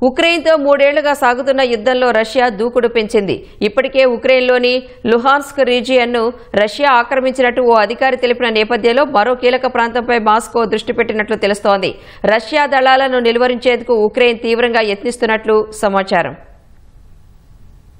ఉక్రెయిన్తో 3 ఏళ్లుగా సాగుతున్న యుద్ధంలో రష్యా దూకుడు పెంచింది. ఇప్పటికే ఉక్రెయిన్లోని లుహాన్స్క్ రీజియన్ను రష్యా ఆక్రమించినట్టు ఓ అధికారి తెలిపిన నేపథ్యంలో మరో కీలక ప్రాంతంపై మాస్కో దృష్టి పెట్టినట్లు తెలుస్తోంది. రష్యా దళాలను నిలువరించేందుకు ఉక్రెయిన్ తీవ్రంగా యత్నిస్తున్నట్లు సమాచారం.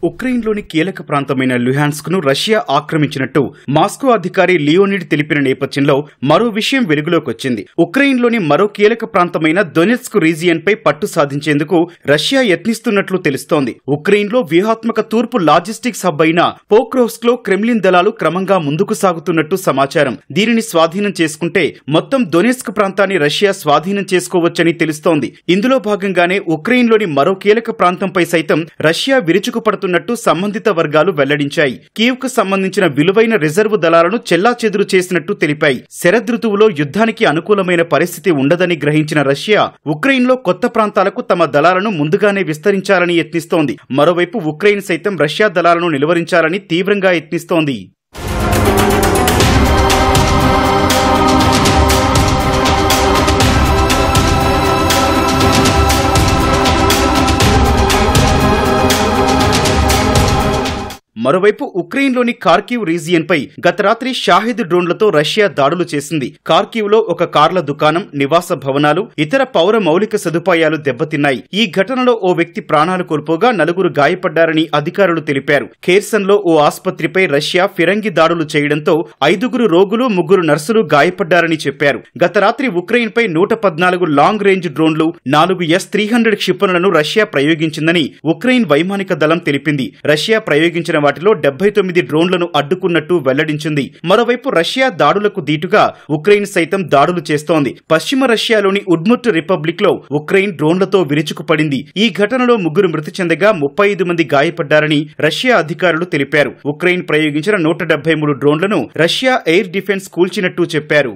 ఉక్రెయిన్లోని కీలక ప్రాంతమైన లుహాన్స్క్ ను రష్యా ఆక్రమించినట్టు మాస్కో అధికారి లియోనిడ్ తెలిపిన నేపథ్యంలో మరో విషయం వెలుగులోకొచ్చింది. ఉక్రెయిన్లోని మరో కీలక ప్రాంతమైన దొనెట్స్క్ రీజియన్పై పట్టు సాధించేందుకు రష్యా యత్నిస్తున్నట్లు తెలుస్తోంది. ఉక్రెయిన్లో వ్యూహాత్మక తూర్పు లాజిస్టిక్స్ హబ్ అయిన పోక్రోవ్స్క్ లో క్రెమ్లిన్ దళాలు క్రమంగా ముందుకు సాగుతున్నట్టు సమాచారం. దీనిని స్వాధీనం చేసుకుంటే మొత్తం దొనెట్స్క్ ప్రాంతాన్ని రష్యా స్వాధీనం చేసుకోవచ్చని తెలుస్తోంది. ఇందులో భాగంగానే ఉక్రెయిన్లోని మరో కీలక ప్రాంతంపై సైతం రష్యా విరుచుకుపడుతున్న సంబంధిత వర్గాలు వెల్లడించాయి. కీవ్కు సంబంధించిన విలువైన రిజర్వ్ దళాలను చెల్లాచెదురు చేసినట్టు తెలిపాయి. శరదృతువులో యుద్ధానికి అనుకూలమైన పరిస్థితి ఉండదని గ్రహించిన రష్యా ఉక్రెయిన్లో కొత్త ప్రాంతాలకు తమ దళాలను ముందుగానే విస్తరించాలని యత్నిస్తోంది. మరోవైపు ఉక్రెయిన్ సైతం రష్యా దళాలను నిలువరించాలని తీవ్రంగా యత్నిస్తోంది. మరోవైపు ఉక్రెయిన్లోని కార్కివ్ రీజియన్పై గత రాత్రి షాహిద్ డ్రోన్లతో రష్యా దాడులు చేసింది. కార్కివ్లో ఒక కార్ల దుకాణం, నివాస భవనాలు, ఇతర పౌర మౌలిక సదుపాయాలు దెబ్బతిన్నాయి. ఈ ఘటనలో ఓ వ్యక్తి ప్రాణాలు కోల్పోగా 4 గాయపడ్డారని అధికారులు తెలిపారు. ఖేర్సన్లో ఓ ఆసుపత్రిపై రష్యా ఫిరంగి దాడులు చేయడంతో 5 రోగులు, 3 నర్సులు గాయపడ్డారని చెప్పారు. గత రాత్రి ఉక్రెయిన్పై 114 లాంగ్ రేంజ్ డ్రోన్లు, 4 S-300 క్షిపణులను రష్యా ప్రయోగించిందని ఉక్రెయిన్ వైమానిక దళం తెలిపింది. రష్యా ప్రయోగించిన వాటిలో 79 డ్రోన్లను అడ్డుకున్నట్టు వెల్లడించింది. మరోవైపు రష్యా దాడులకు దీటుగా ఉక్రెయిన్ సైతం దాడులు చేస్తోంది. పశ్చిమ రష్యాలోని ఉడ్ముర్ట్ రిపబ్లిక్ లో ఉక్రెయిన్ డ్రోన్లతో విరుచుకుపడింది. ఈ ఘటనలో 3 మృతి చెందగా 35 మంది గాయపడ్డారని రష్యా అధికారులు తెలిపారు. ఉక్రెయిన్ ప్రయోగించిన 173 డ్రోన్లను రష్యా ఎయిర్ డిఫెన్స్ కూల్చినట్టు చెప్పారు.